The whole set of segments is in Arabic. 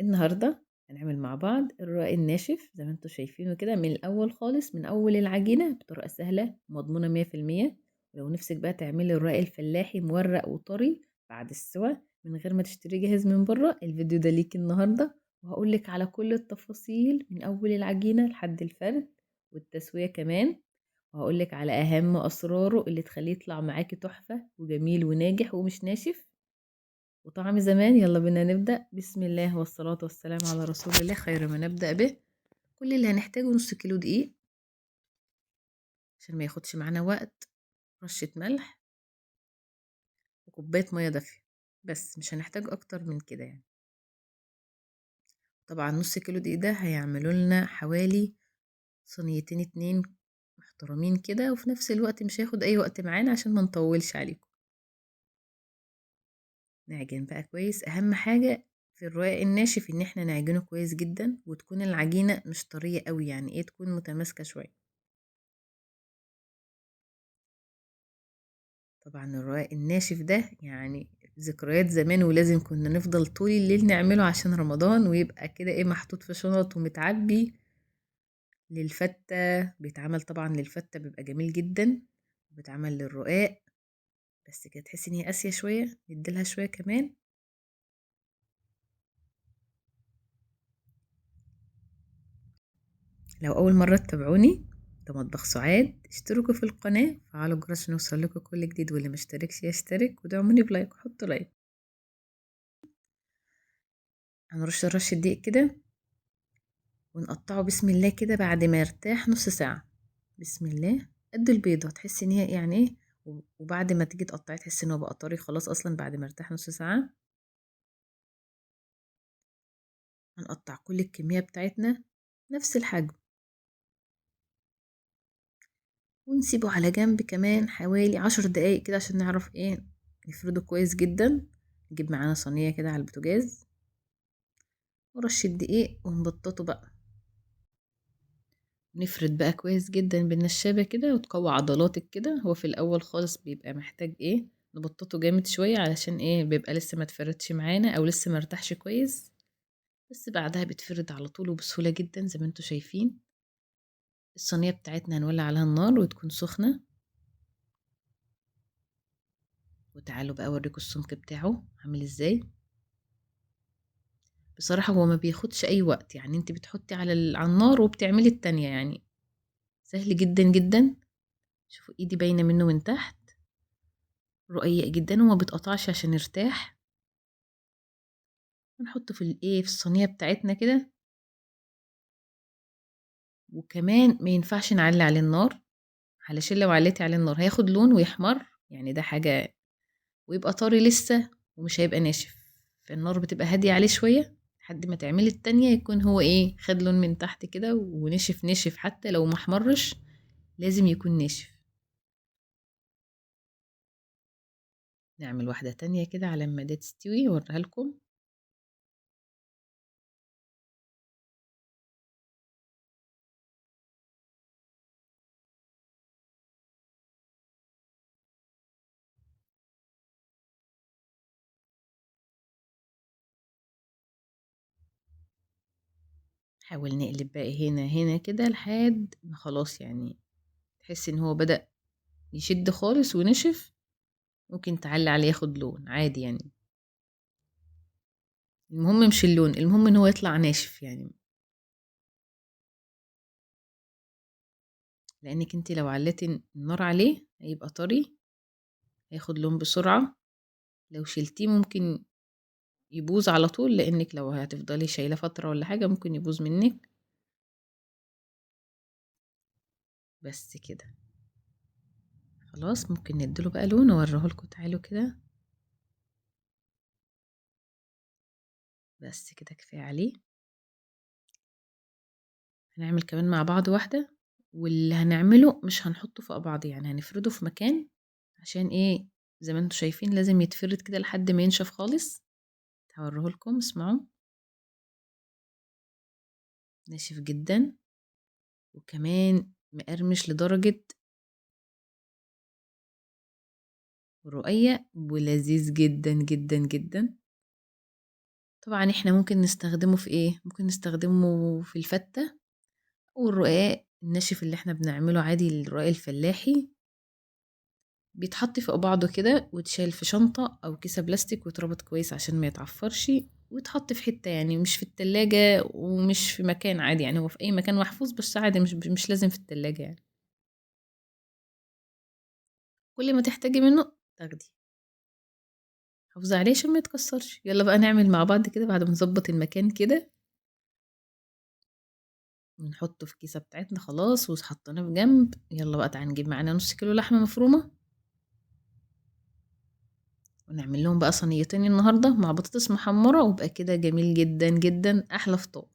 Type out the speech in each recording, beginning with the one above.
النهاردة هنعمل مع بعض الرقاق الناشف زي ما انتم شايفينه كده من الأول خالص من أول العجينة بطريقة سهلة ومضمونة 100%. ولو نفسك بقى تعملي الرقاق الفلاحي مورق وطري بعد السوا من غير ما تشتري جاهز من بره، الفيديو ده ليكي النهاردة، وهقولك على كل التفاصيل من أول العجينة لحد الفرد والتسوية كمان، وهقولك على أهم أسراره اللي تخليه يطلع معاكي تحفة وجميل وناجح ومش ناشف وطعم زمان. يلا بينا نبدأ. بسم الله والصلاة والسلام على رسول الله. خير ما نبدأ به. كل اللي هنحتاجه نص كيلو دقيق عشان ما ياخدش معانا وقت، رشة ملح وكوباية مية دافية، بس مش هنحتاج أكتر من كده يعني. طبعا نص كيلو دقيق ده هيعملوا لنا حوالي صينيتين اتنين محترمين كده، وفي نفس الوقت مش هياخد أي وقت معانا عشان ما نطولش عليكم. نعجن بقى كويس. أهم حاجة في الرقاق الناشف ان احنا نعجنه كويس جدا وتكون العجينة مش طرية قوي، يعني ايه، تكون متماسكة شوية. طبعا الرقاق الناشف ده يعني ذكريات زمان، ولازم كنا نفضل طول الليل نعمله عشان رمضان، ويبقى كده ايه محطوط في شنط ومتعبي للفتة. بيتعمل طبعا للفتة بيبقى جميل جدا، وبيتعمل للرقاق بس كده تحسي ان هي قاسية شوية، نديلها شوية كمان. لو اول مرة تتابعوني ده مطبخ سعاد، اشتركوا في القناة وفعلوا الجرس عشان يوصل لكم كل جديد، واللي مشتركش يشترك ودعموني بلايك وحطوا لايك. هنرش رشة دقيق كده ونقطعه بسم الله كده بعد ما يرتاح نص ساعة. بسم الله. قد البيضة تحسي ان هي يعني ايه، وبعد ما تيجي تقطعي تحسي ان هو بقى طري خلاص اصلا بعد ما ارتاح نص ساعة. هنقطع كل الكمية بتاعتنا نفس الحجم ونسيبه على جنب كمان حوالي 10 دقايق كده عشان نعرف ايه نفرده كويس جدا. نجيب معانا صينية كده على البوتاجاز ورشة دقيق ونبططه بقى. نفرد بقى كويس جدا بالنشابة كده وتقوي عضلاتك كده. هو في الأول خالص بيبقى محتاج ايه نبططه جامد شوية علشان ايه بيبقى لسه ما تفردش معانا أو لسه مرتاحش كويس، بس بعدها بتفرد على طول وبسهولة جدا زي ما انتوا شايفين. الصينية بتاعتنا هنولع عليها النار وتكون سخنة، وتعالوا بقى اوريكم السمك بتاعه عامل ازاي. بصراحة هو ما بياخدش أي وقت، يعني انت بتحطي على النار وبتعملي التانية، يعني سهل جدا جدا. شوفوا ايدي باينة منه من تحت، رقيق جدا وما بتقطعش عشان يرتاح. هنحطه في الايه في الصينية بتاعتنا كده، وكمان ما ينفعش نعلي عليه النار علشان لو عليتي عليه النار هياخد لون ويحمر، يعني ده حاجة، ويبقى طري لسه ومش هيبقى ناشف. فالنار بتبقى هادية عليه شوية لحد ما تعملي التانية يكون هو ايه خد لون من تحت كده ونشف نشف، حتى لو محمرش لازم يكون ناشف. نعمل واحدة تانية كده على ما ده تستوي اوريها لكم. حاول نقلب بقى هنا هنا كده لحد ما خلاص يعني تحس ان هو بدأ يشد خالص ونشف. ممكن تعلي عليه ياخد لون عادي يعني، المهم مش اللون، المهم ان هو يطلع ناشف يعني. لانك انت لو عليتي النار عليه هيبقى طري، هياخد لون بسرعة. لو شلتيه ممكن يبوظ على طول، لانك لو هتفضلي شايلة فترة ولا حاجة ممكن يبوظ منك. بس كده خلاص ممكن نديله بقى لون اوريهولكوا. تعالوا كده، بس كده كفاية عليه. هنعمل كمان مع بعض واحدة، واللي هنعمله مش هنحطه فوق بعض، يعني هنفرده في مكان عشان ايه زي ما انتوا شايفين لازم يتفرد كده لحد ما ينشف خالص. هوريهولكم اسمعوا، ناشف جدا وكمان مقرمش لدرجة رقيق ولذيذ جدا جدا جدا. طبعا احنا ممكن نستخدمه في ايه؟ ممكن نستخدمه في الفتة والرقاق الناشف اللي احنا بنعمله عادي، الرقاق الفلاحي بيتحط فوق بعضه كده ويتشال في شنطة أو كيسة بلاستيك ويتربط كويس عشان ما يتعفرش، ويتحط في حتة يعني مش في التلاجة ومش في مكان عادي، يعني هو في أي مكان محفوظ بس عادي، مش لازم في التلاجة يعني. كل ما تحتاجي منه تاخدي، حافظي عليه عشان ما يتكسرش. يلا بقى نعمل مع بعض كده بعد ما نظبط المكان كده، ونحطه في الكيسة بتاعتنا خلاص وحطيناه في جنب. يلا بقى تعالى نجيب معانا نص كيلو لحمة مفرومة، ونعمل لهم بقى صينيتين النهاردة مع بطاطس محمرة، وبقى كده جميل جدا جدا، أحلى فطار.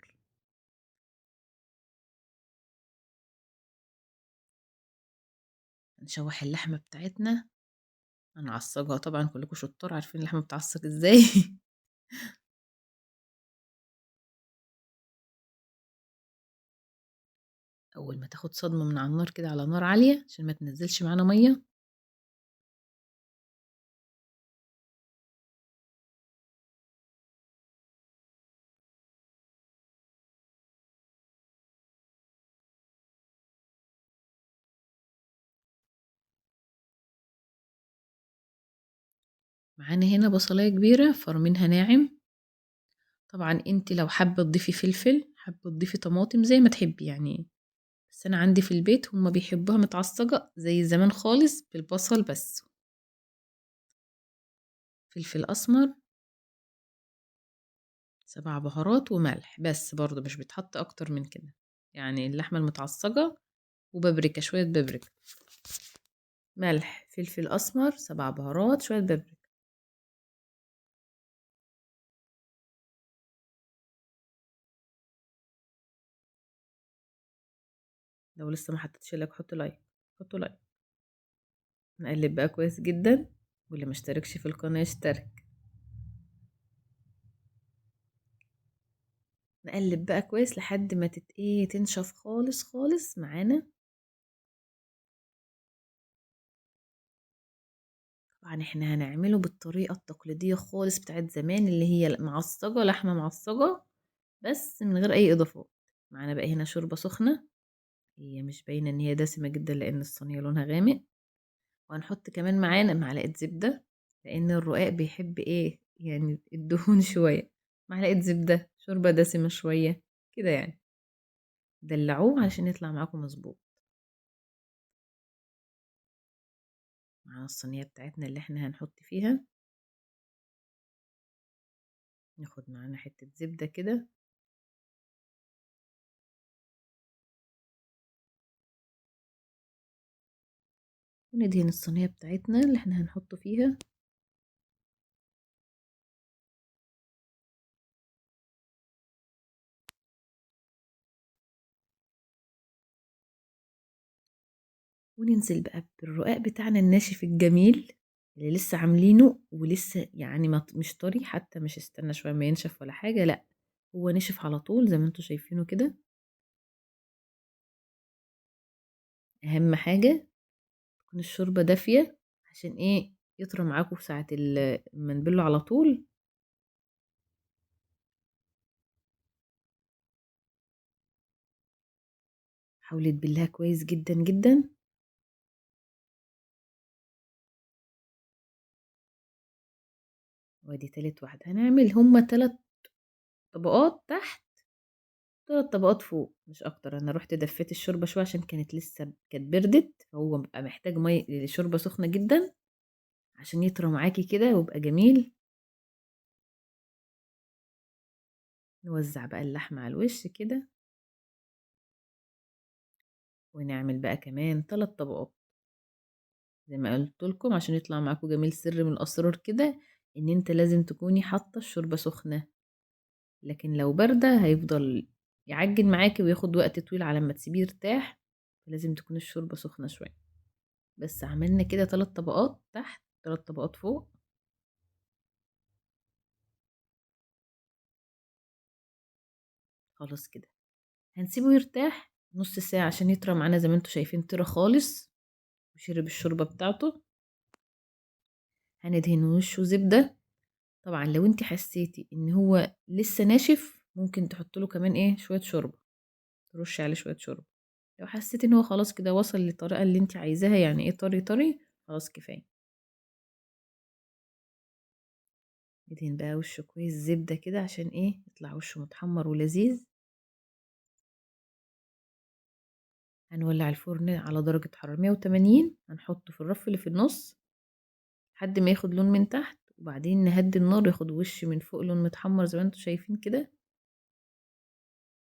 نشوح اللحمة بتاعتنا، هنعصجها طبعا، كلكم شطار عارفين اللحمة بتعصج ازاي. أول ما تاخد صدمة من على النار كده على نار عالية عشان ما تنزلش معانا مية، معانا هنا بصلاية كبيرة فرمينها ناعم. طبعا انت لو حابة تضيفي فلفل، حابة تضيفي طماطم زي ما تحبي يعني، بس انا عندي في البيت هما بيحبوها متعصجة زي زمان خالص بالبصل بس. فلفل اسمر، 7 بهارات وملح بس، برضو مش بيتحط اكتر من كده، يعني اللحمة المتعصجة وبابريكا، شوية بابريكا، ملح فلفل اسمر 7 بهارات شوية بابريكا. لو لسه ما حطيتش لايك حط لايك، حطوا لايك. نقلب بقى كويس جدا، واللي ما اشتركش في القناة يشترك. نقلب بقى كويس لحد ما ايه تنشف خالص خالص معانا. طبعا احنا هنعمله بالطريقة التقليدية خالص بتاعت زمان، اللي هي معصجة، لحمة معصجة بس من غير اي اضافات. معانا بقى هنا شوربة سخنة، هي مش باينة ان هي دسمة جدا لان الصينية لونها غامق. وهنحط كمان معانا معلقة زبدة، لان الرقاق بيحب ايه يعني الدهون شوية. معلقة زبدة، شوربة دسمة شوية كده يعني، دلعوه علشان يطلع معاكم مظبوط. مع الصينية بتاعتنا اللي احنا هنحط فيها، ناخد معانا حتة زبدة كده، وندهن الصينية بتاعتنا اللي احنا هنحطه فيها. وننزل بقى بالرقاق بتاعنا الناشف الجميل اللي لسه عاملينه، ولسه يعني مش طري حتى، مش استنى شوية ما ينشف ولا حاجة، لا هو نشف على طول زي ما انتوا شايفينه كده. اهم حاجة تكون الشوربة دافية، عشان ايه يطرى معاكم في ساعة ما نبله على طول. حاولي تبلها كويس جدا جدا. وادي تالت واحدة، هنعمل هما 3 طبقات تحت، 3 طبقات فوق مش اكتر. انا رحت دفيت الشوربة شوية عشان كانت لسه كانت بردت، فهو بقى محتاج مية شوربة سخنة جدا عشان يطرى معاكي كده ويبقى جميل. نوزع بقى اللحمة على الوش كده، ونعمل بقى كمان 3 طبقات زي ما قلت لكم عشان يطلع معاكم جميل. سر من الاسرار كده ان انت لازم تكوني حاطة الشوربة سخنة، لكن لو باردة هيفضل يعجن معاكي وياخد وقت طويل على ما تسيبيه يرتاح، فلازم تكون الشوربة سخنة شوية. بس عملنا كده 3 طبقات تحت، 3 طبقات فوق. خلاص كده هنسيبه يرتاح نص ساعة عشان يطرى معانا زي ما انتوا شايفين، طرى خالص وشرب الشوربة بتاعته. هندهن وشه زبدة. طبعًا لو أنتِ حسيتِ إن هو لسه ناشف ممكن تحطّي له كمان إيه، شوية شوربة، ترُشّي عليه شوية شوربة. لو حسيتِ إن هو خلاص كده وصل للطريقة اللي أنتِ عايزاها يعني إيه طري، طري، خلاص كفاية. ندهن بقى وشه كويس زبدة كده عشان إيه، يطلع وشه متحمّر ولذيذ. هنولّع الفرن على درجة حرارة 180، هنحطه في الرف اللي في النُص لحد ما ياخد لون من تحت، وبعدين نهدّي النار ياخد وِش من فوق لون متحمّر زي ما أنتم شايفين كده.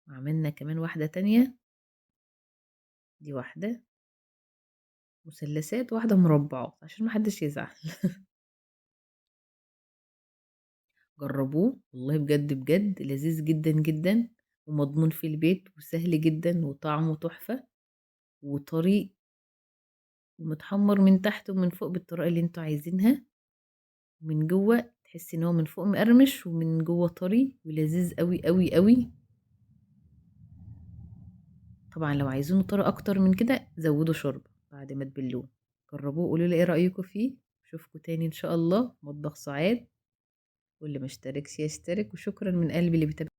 وعملنا كمان واحدة تانية، دي واحدة مثلثات وواحدة مربعات عشان ما حدّش يزعل. جرّبوه والله بجد، بجد لذيذ جدًا، جدًا ومضمون في البيت وسهل جدًا وطعمه تحفة وطري ومتحمّر من تحت ومن فوق بالطريقة اللي أنتم عايزينها، ومن جوّه تحسّي إن هو من فوق مقرمش ومن جوّه طري ولذيذ أوي، أوي، أوي. طبعًا لو عايزينه طري أكتر من كده زوّدوا شوربة بعد ما تبلّوه. جرّبوه وقولوا لي إيه رأيكم فيه. أشوفكم تاني إن شاء الله، مطبخ سُعاد، واللي ما اشتركش يشترك، وشكرًا من قلبي اللي